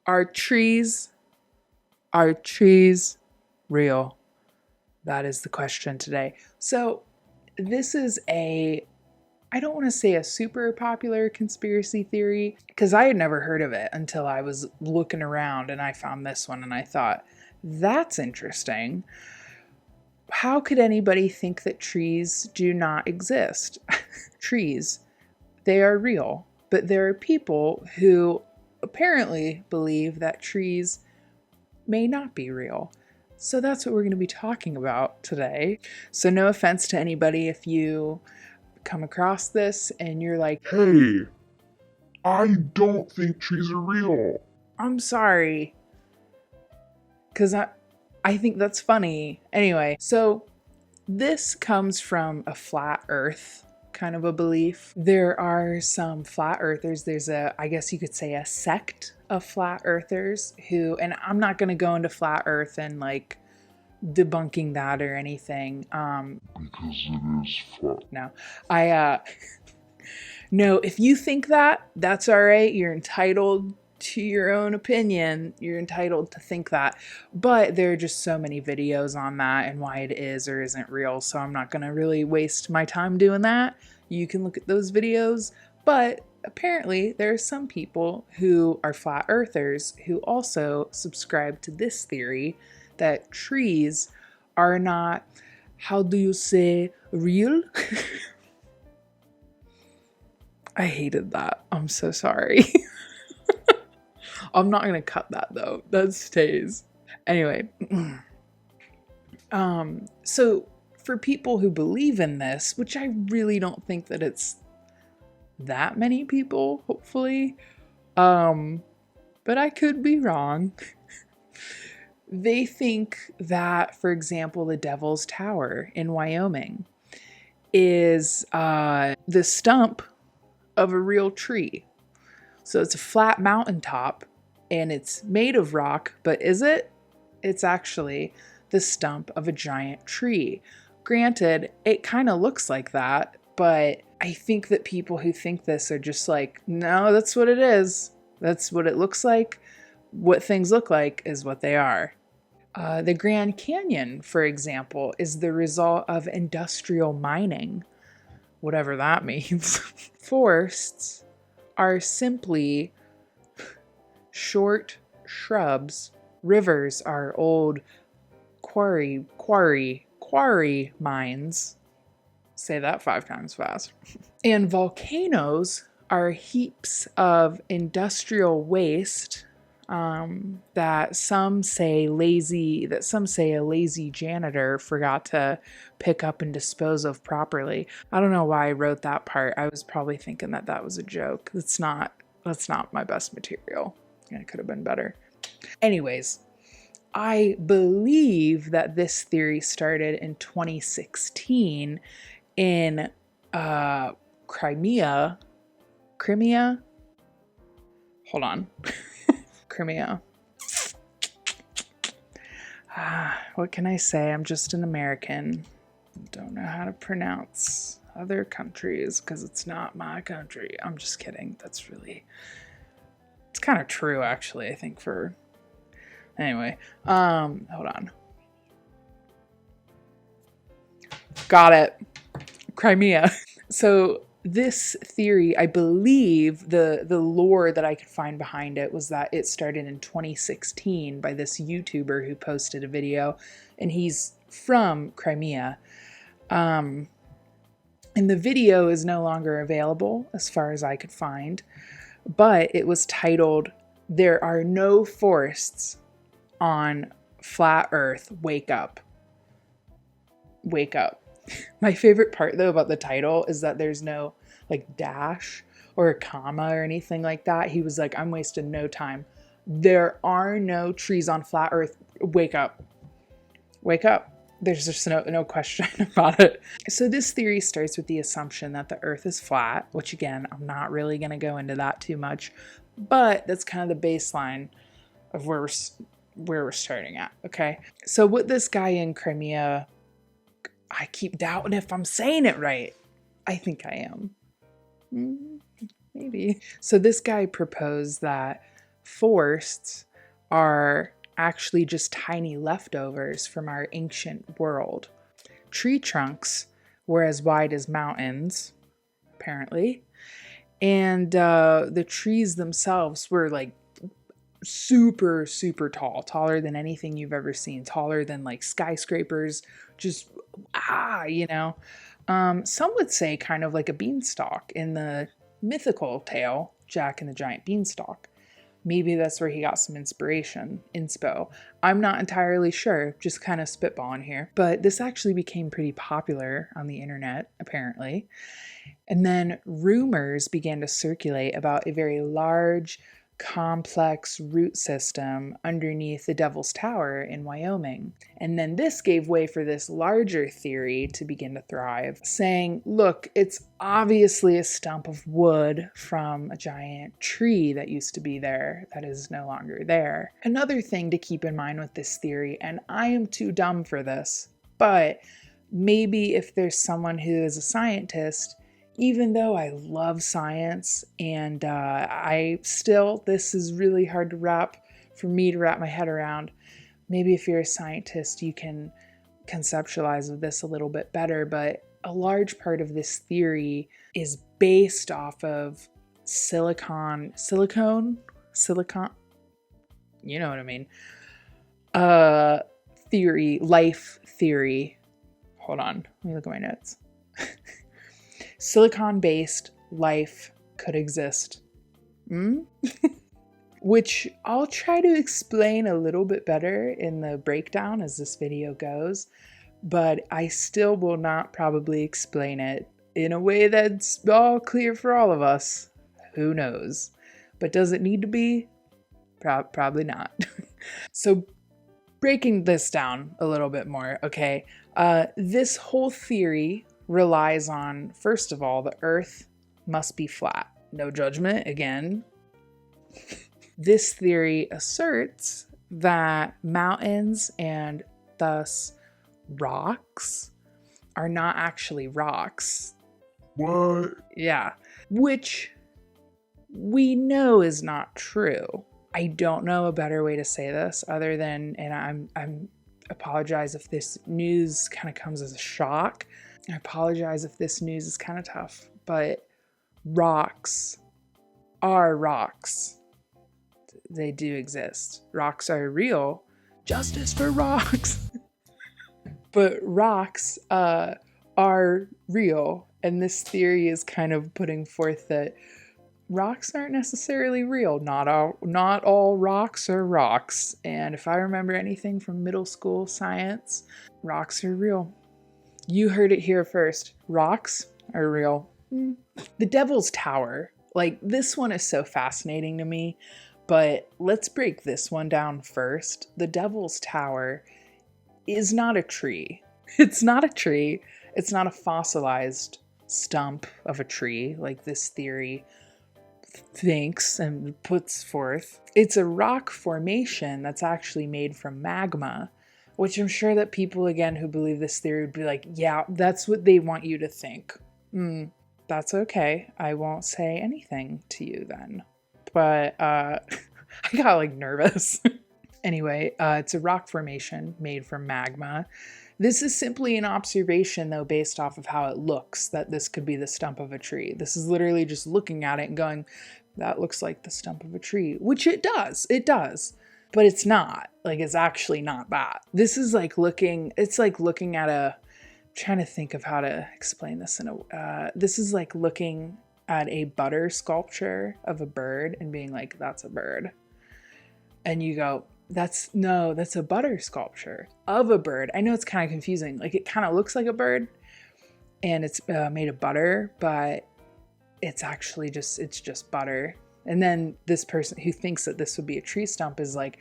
Are trees are trees real? That is the question today. So this is I don't want to say a super popular conspiracy theory because I had never heard of it until I was looking around and I found this one and I thought, that's interesting. How could anybody think that trees do not exist? Trees, they are real, but there are people who apparently believe that trees may not be real. So that's what we're going to be talking about today. So no offense to anybody if you come across this and you're like, Hey, I don't think trees are real. I'm sorry, because I think that's funny. Anyway, so this comes from a flat earth kind of a belief. There are some flat earthers. There's I guess you could say a sect of flat earthers who, and I'm not going to go into flat earth and like debunking that or anything. Because it is flat. No, no, if you think that, that's all right. You're entitled to your own opinion. You're entitled to think that. But there are just so many videos on that and why it is or isn't real. So I'm not going to really waste my time doing that. You can look at those videos. But apparently there are some people who are flat earthers who also subscribe to this theory that trees are not, how do you say, real? I hated that. I'm so sorry. I'm not gonna cut that though. That stays. Anyway, so for people who believe in this, which I really don't think that it's that many people, hopefully, but I could be wrong. They think that, for example, the Devil's Tower in Wyoming is the stump of a real tree. So it's a flat mountaintop and it's made of rock, but is it? It's actually the stump of a giant tree. Granted, it kind of looks like that, but I think that people who think this are just like, no, that's what it is. That's what it looks like. What things look like is what they are. The Grand Canyon, for example, is the result of industrial mining, whatever that means. Forests are simply short shrubs. Rivers are old quarry mines. Say that 5 times fast. And volcanoes are heaps of industrial waste that some say a lazy janitor forgot to pick up and dispose of properly. I don't know why I wrote that part. I was probably thinking that that was a joke. That's not my best material. It could have been better. Anyways, I believe that this theory started in 2016 in Crimea. Hold on. Crimea. What can I say? I'm just an American. Don't know how to pronounce other countries because it's not my country. I'm just kidding. It's kind of true actually, I think anyway, hold on. Got it. Crimea. So this theory, I believe the lore that I could find behind it was that it started in 2016 by this YouTuber who posted a video, and he's from Crimea. And the video is no longer available as far as I could find, but it was titled, "There Are No Forests on Flat Earth, Wake Up." Wake up. My favorite part though about the title is that there's no like dash or a comma or anything like that. He was like, I'm wasting no time. There are no trees on flat earth. Wake up. Wake up. There's just no question about it. So this theory starts with the assumption that the earth is flat, which again, I'm not really going to go into that too much, but that's kind of the baseline of where we're starting at. Okay. So what this guy in Crimea, I keep doubting if I'm saying it right. I think I am. Maybe. So this guy proposed that forests are actually just tiny leftovers from our ancient world. Tree trunks were as wide as mountains, apparently, and the trees themselves were like super, super tall, taller than anything you've ever seen, taller than like skyscrapers, just, you know. Some would say kind of like a beanstalk in the mythical tale, Jack and the Giant Beanstalk. Maybe that's where he got some inspo. I'm not entirely sure, just kind of spitballing here. But this actually became pretty popular on the internet, apparently. And then rumors began to circulate about a very large, complex root system underneath the Devil's Tower in Wyoming. And then this gave way for this larger theory to begin to thrive, saying, look, it's obviously a stump of wood from a giant tree that used to be there that is no longer there. Another thing to keep in mind with this theory, and I am too dumb for this, but maybe if there's someone who is a scientist, even though I love science and this is really hard for me to wrap my head around. Maybe if you're a scientist, you can conceptualize this a little bit better, but a large part of this theory is based off of silicon, you know what I mean? Life theory. Hold on, let me look at my notes. Silicon-based life could exist. Which I'll try to explain a little bit better in the breakdown as this video goes, but I still will not probably explain it in a way that's all clear for all of us. Who knows? But does it need to be? Probably not. So breaking this down a little bit more, okay, this whole theory relies on, first of all, the earth must be flat. No judgment, again. This theory asserts that mountains and thus rocks are not actually rocks. What? Yeah, which we know is not true. I don't know a better way to say this other than, and I'm apologize if this news kind of comes as a shock. I apologize if this news is kind of tough, but rocks are rocks. They do exist. Rocks are real. Justice for rocks. But rocks are real. And this theory is kind of putting forth that rocks aren't necessarily real. Not all rocks are rocks. And if I remember anything from middle school science, rocks are real. You heard it here first. Rocks are real. The Devil's Tower. Like, this one is so fascinating to me, but let's break this one down first. The Devil's Tower is not a tree. It's not a tree. It's not a fossilized stump of a tree like this theory thinks and puts forth. It's a rock formation that's actually made from magma, which I'm sure that people, again, who believe this theory would be like, yeah, that's what they want you to think. That's okay. I won't say anything to you then. But I got like nervous. Anyway, it's a rock formation made from magma. This is simply an observation, though, based off of how it looks, that this could be the stump of a tree. This is literally just looking at it and going, that looks like the stump of a tree, which it does. It does. But it's not. Like, it's actually not that. This is like looking at a, I'm trying to think of how to explain this this is like looking at a butter sculpture of a bird and being like, that's a bird. And you go, that's a butter sculpture of a bird. I know it's kind of confusing. Like, it kind of looks like a bird and it's made of butter, but it's actually just butter. And then this person who thinks that this would be a tree stump is like,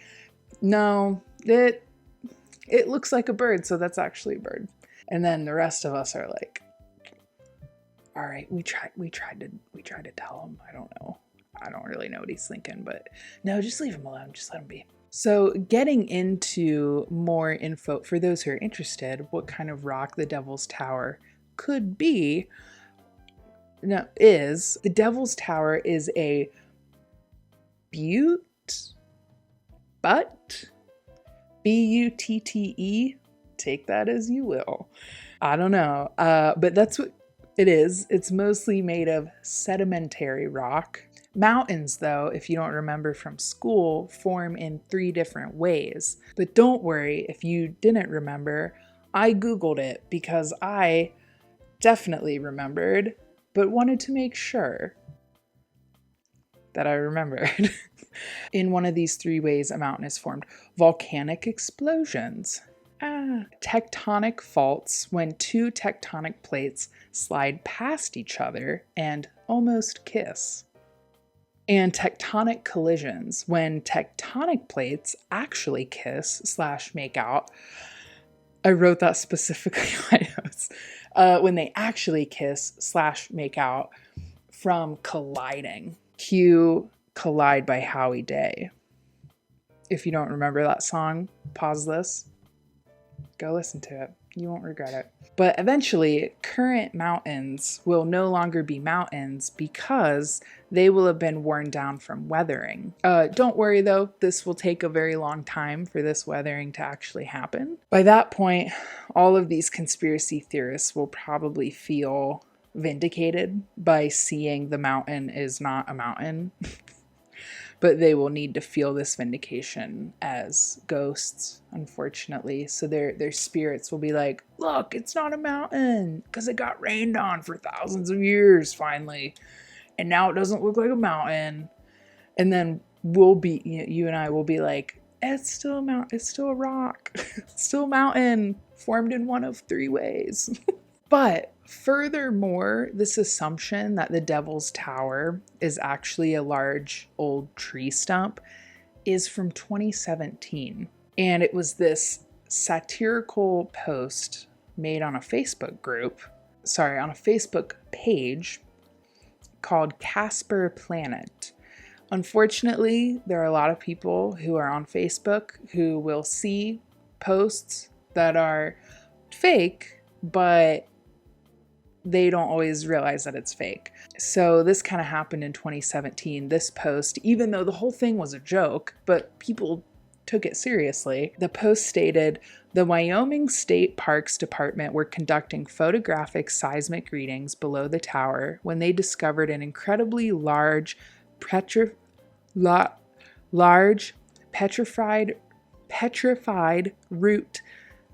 no, it looks like a bird, so that's actually a bird. And then the rest of us are like, all right, we tried to tell him. I don't know. I don't really know what he's thinking, but no, just leave him alone. Just let him be. So getting into more info for those who are interested, what kind of rock the Devil's Tower could be, the Devil's Tower is a butte. Butte, take that as you will. I don't know, but that's what it is. It's mostly made of sedimentary rock. Mountains, though, if you don't remember from school, form in 3 different ways. But don't worry if you didn't remember. I Googled it because I definitely remembered, but wanted to make sure that I remembered. In one of these 3 ways, a mountain is formed. Volcanic explosions. Tectonic faults, when 2 tectonic plates slide past each other and almost kiss. And tectonic collisions, when tectonic plates actually kiss / make out. I wrote that specifically in my notes. When they actually kiss / make out from colliding. Cue Collide by Howie Day. If you don't remember that song, pause this. Go listen to it. You won't regret it. But eventually, current mountains will no longer be mountains because they will have been worn down from weathering. Don't worry though, this will take a very long time for this weathering to actually happen. By that point, all of these conspiracy theorists will probably feel vindicated by seeing the mountain is not a mountain. But they will need to feel this vindication as ghosts, unfortunately. So their spirits will be like, look, it's not a mountain because it got rained on for thousands of years finally. And now it doesn't look like a mountain. And then you and I will be like, it's still a mountain. It's still a rock. It's still a mountain formed in one of 3 ways. But furthermore, this assumption that the Devil's Tower is actually a large old tree stump is from 2017. And it was this satirical post made on a Facebook page called Casper Planet. Unfortunately, there are a lot of people who are on Facebook who will see posts that are fake, but they don't always realize that it's fake. So this kind of happened in 2017. This post, even though the whole thing was a joke, but people took it seriously, the post stated, the Wyoming State Parks Department were conducting photographic seismic readings below the tower when they discovered an incredibly large petrified root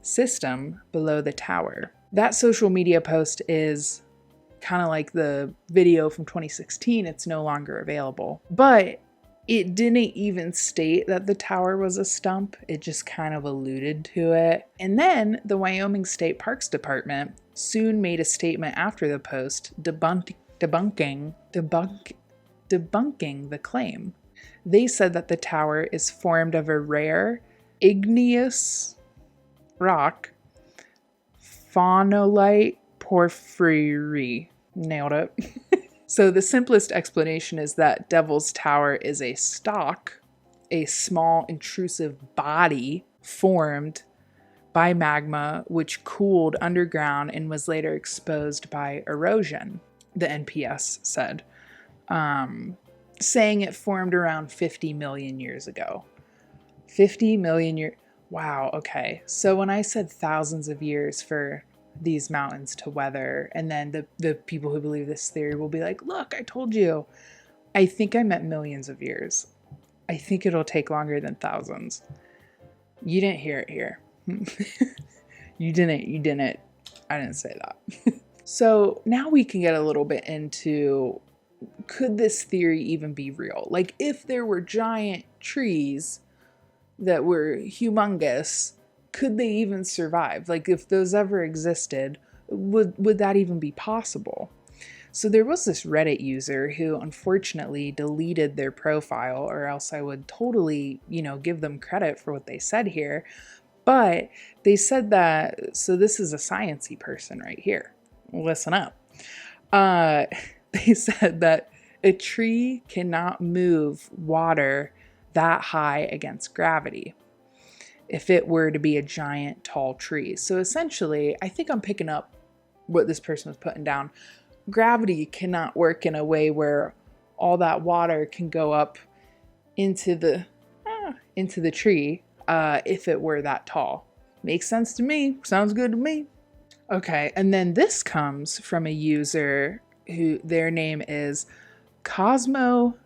system below the tower. That social media post is kind of like the video from 2016. It's no longer available. But it didn't even state that the tower was a stump. It just kind of alluded to it. And then the Wyoming State Parks Department soon made a statement after the post debunking the claim. They said that the tower is formed of a rare igneous rock, faunolite porphyry. Nailed it. So the simplest explanation is that Devil's Tower is a stalk, a small intrusive body formed by magma which cooled underground and was later exposed by erosion, the NPS said, saying it formed around 50 million years ago. 50 million years. Wow, okay. So when I said thousands of years for these mountains to weather, and then the people who believe this theory will be like, look, I told you. I think I meant millions of years. I think it'll take longer than thousands. You didn't hear it here. You didn't. I didn't say that. So now we can get a little bit into, could this theory even be real? Like, if there were giant trees that were humongous, could they even survive? Like, if those ever existed, would that even be possible? So there was this Reddit user who unfortunately deleted their profile, or else I would totally, give them credit for what they said here. But they said that, so this is a sciencey person right here. Listen up. They said that a tree cannot move water that high against gravity if it were to be a giant tall tree. So essentially, I think I'm picking up what this person was putting down. Gravity cannot work in a way where all that water can go up into the tree if it were that tall. Makes sense to me. Sounds good to me. Okay, and then this comes from a user who their name is Cosmo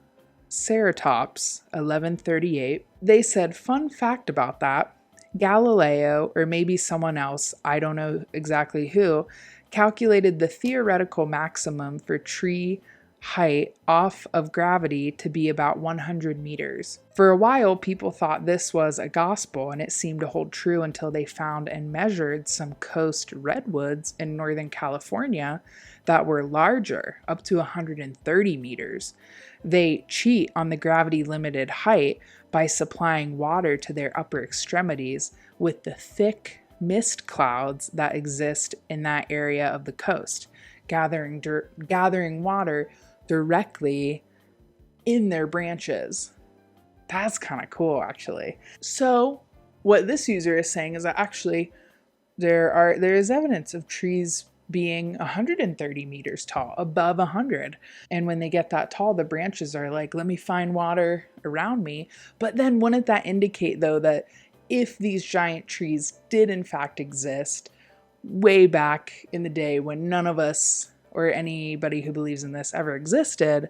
Ceratops 1138. They said, fun fact about that, Galileo, or maybe someone else, I don't know exactly who, calculated the theoretical maximum for tree height off of gravity to be about 100 meters. For a while, people thought this was a gospel, and it seemed to hold true until they found and measured some coast redwoods in Northern California that were larger, up to 130 meters. They cheat on the gravity-limited height by supplying water to their upper extremities with the thick mist clouds that exist in that area of the coast, gathering water directly in their branches. That's kind of cool, actually. So what this user is saying is that actually there is evidence of trees being 130 meters tall, above 100. And when they get that tall, the branches are like, let me find water around me. But then wouldn't that indicate, though, that if these giant trees did in fact exist way back in the day when none of us or anybody who believes in this ever existed,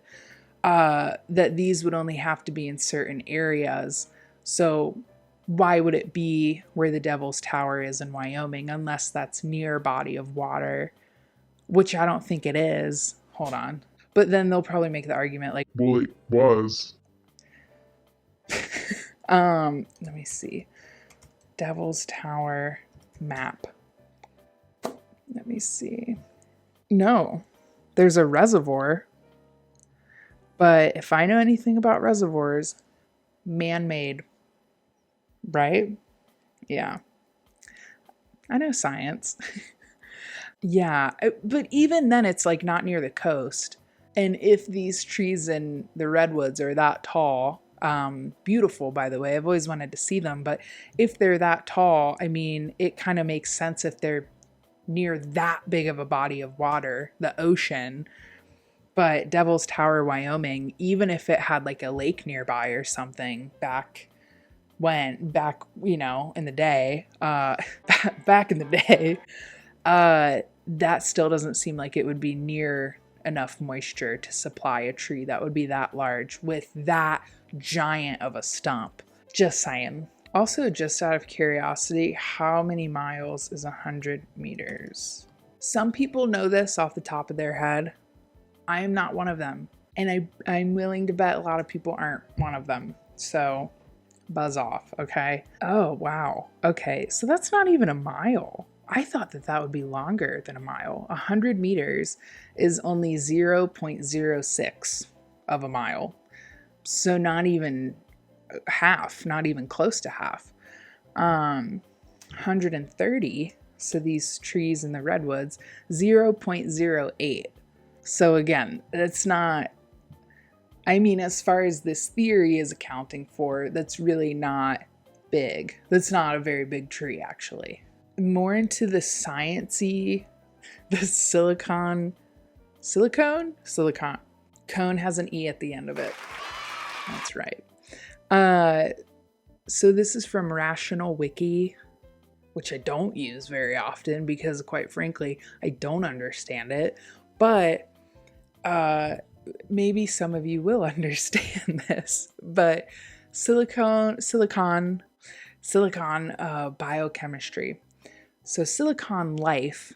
that these would only have to be in certain areas. So why would it be where the Devil's Tower is in Wyoming unless that's near a body of water, which I don't think it is. Hold on. But then they'll probably make the argument like, Well, it was. let me see. Devil's Tower map. Let me see. No, there's a reservoir. But if I know anything about reservoirs, man-made, right? Yeah. I know science. Yeah, but even then it's like not near the coast. And if these trees in the redwoods are that tall, beautiful, by the way, I've always wanted to see them, but if they're that tall, I mean, it kind of makes sense if they're near that big of a body of water, the ocean. But Devil's Tower, Wyoming, even if it had like a lake nearby or something back, in the day, back in the day, that still doesn't seem like it would be near enough moisture to supply a tree that would be that large with that giant of a stump. Just saying. Also, just out of curiosity, how many miles is 100 meters? Some people know this off the top of their head. I am not one of them. And I'm willing to bet a lot of people aren't one of them. So buzz off, okay? Oh, wow. Okay, so that's not even a mile. I thought that would be longer than a mile. 100 meters is only 0.06 of a mile. So not even half, not even close to half. 130, so these trees in the redwoods, 0.08. So again, it's not, I mean, as far as this theory is accounting for, that's really not big. That's not a very big tree, actually. More into the sciencey, the silicon. Cone has an E at the end of it. That's right. So this is from Rational Wiki, which I don't use very often because, quite frankly, I don't understand it. But maybe some of you will understand this. But silicon biochemistry. So silicon life,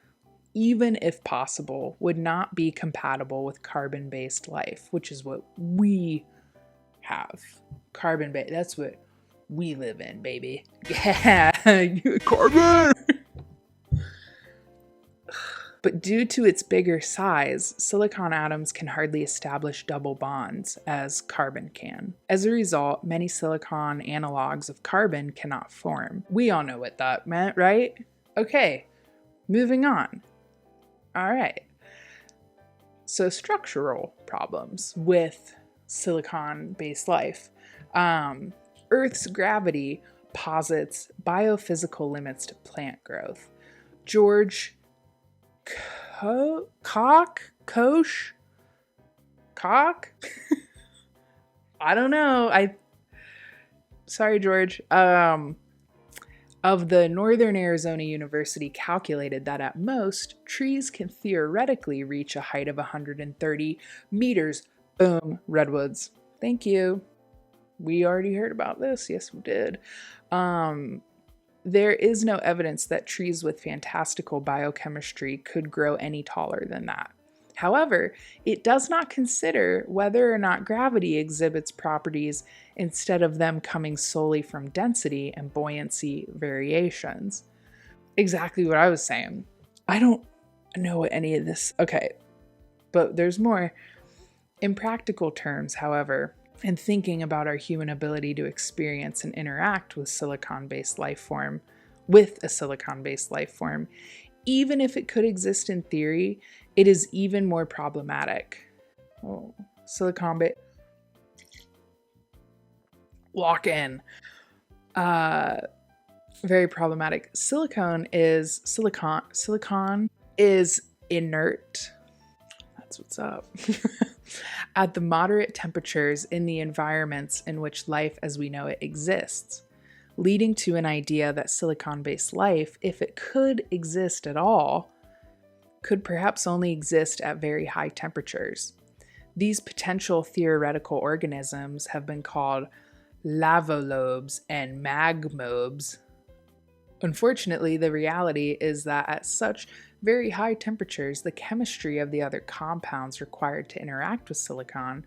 even if possible, would not be compatible with carbon-based life, which is what we have. Carbon-based, that's what we live in, baby. Yeah, carbon! But due to its bigger size, silicon atoms can hardly establish double bonds as carbon can. As a result, many silicon analogs of carbon cannot form. We all know what that meant, right? Okay, moving on. All right. So structural problems with silicon-based life. Earth's gravity posits biophysical limits to plant growth. George Koch? I don't know. Sorry, George. Of the Northern Arizona University calculated that at most, trees can theoretically reach a height of 130 meters. Boom, redwoods. Thank you. We already heard about this. Yes, we did. There is no evidence that trees with fantastical biochemistry could grow any taller than that. However, it does not consider whether or not gravity exhibits properties instead of them coming solely from density and buoyancy variations. Exactly what I was saying. I don't know what any of this... Okay, but there's more. In practical terms, however, and thinking about our human ability to experience and interact with a silicon-based life form, even if it could exist in theory, it is even more problematic. Oh, silicon-based... Lock in. Very problematic. Silicon is inert. That's what's up. At the moderate temperatures in the environments in which life as we know it exists, leading to an idea that silicon-based life, if it could exist at all, could perhaps only exist at very high temperatures. These potential theoretical organisms have been called lavolobes and magmobes. Unfortunately, the reality is that at such very high temperatures, the chemistry of the other compounds required to interact with silicon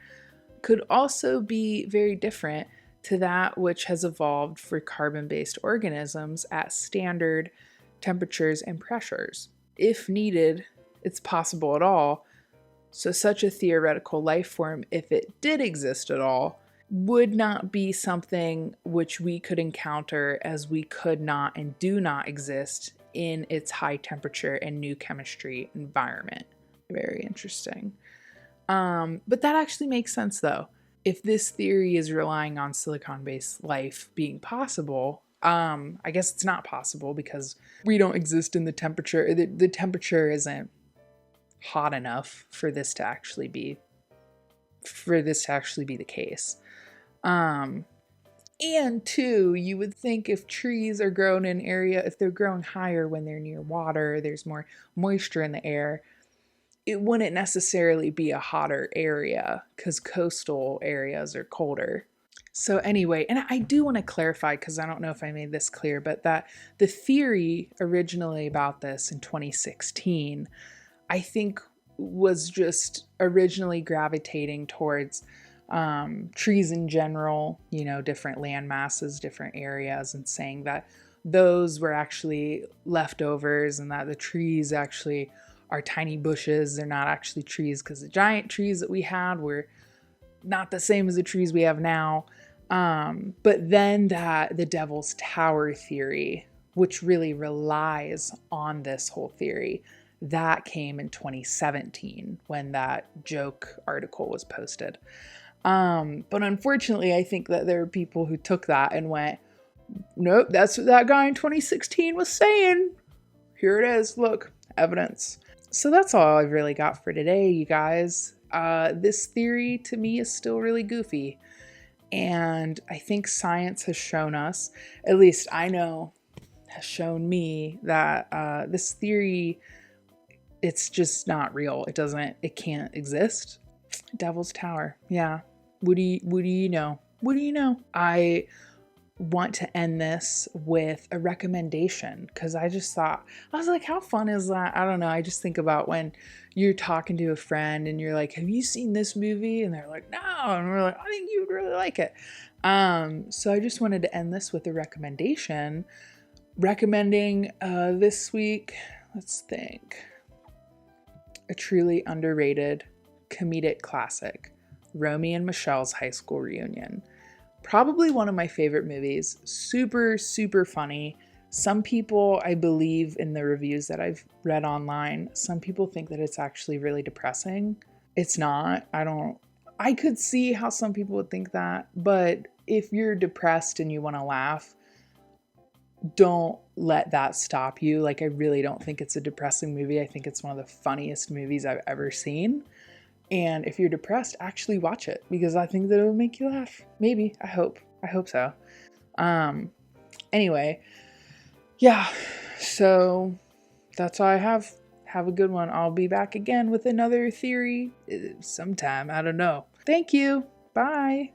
could also be very different to that which has evolved for carbon-based organisms at standard temperatures and pressures. If needed, it's possible at all. So such a theoretical life form, if it did exist at all, would not be something which we could encounter, as we could not and do not exist in its high temperature and new chemistry environment. Very interesting. But that actually makes sense though. If this theory is relying on silicon-based life being possible, I guess it's not possible because we don't exist in the temperature. The temperature isn't hot enough for this to actually be the case. And two, you would think if trees are grown in area, if they're growing higher when they're near water, there's more moisture in the air, it wouldn't necessarily be a hotter area because coastal areas are colder. So anyway, and I do want to clarify, because I don't know if I made this clear, but that the theory originally about this in 2016, I think was just originally gravitating towards trees in general, different land masses, different areas, and saying that those were actually leftovers and that the trees actually are tiny bushes. They're not actually trees because the giant trees that we had were not the same as the trees we have now. But then that the Devil's Tower theory, which really relies on this whole theory, that came in 2017 when that joke article was posted. But unfortunately, I think that there are people who took that and went, nope, that's what that guy in 2016 was saying. Here it is. Look, evidence. So that's all I've really got for today, you guys. This theory to me is still really goofy. And I think science has shown us, at least I know, has shown me that this theory, it's just not real. It can't exist. Devil's Tower. Yeah. What do you know? What do you know? I want to end this with a recommendation because I was like, how fun is that? I don't know. I just think about when you're talking to a friend and you're like, have you seen this movie? And they're like, no. And we're like, I think you would really like it. So I just wanted to end this with a recommendation. Recommending this week, let's think, a truly underrated comedic classic, Romy and Michelle's High School Reunion. Probably one of my favorite movies. Super, super funny. Some people, I believe in the reviews that I've read online, some people think that it's actually really depressing. It's not. I could see how some people would think that, but if you're depressed and you want to laugh, don't let that stop you. Like, I really don't think it's a depressing movie. I think it's one of the funniest movies I've ever seen. And if you're depressed, actually watch it because I think that it'll make you laugh. Maybe. I hope so. Anyway, yeah, so that's all I have. Have a good one. I'll be back again with another theory sometime. I don't know. Thank you. Bye.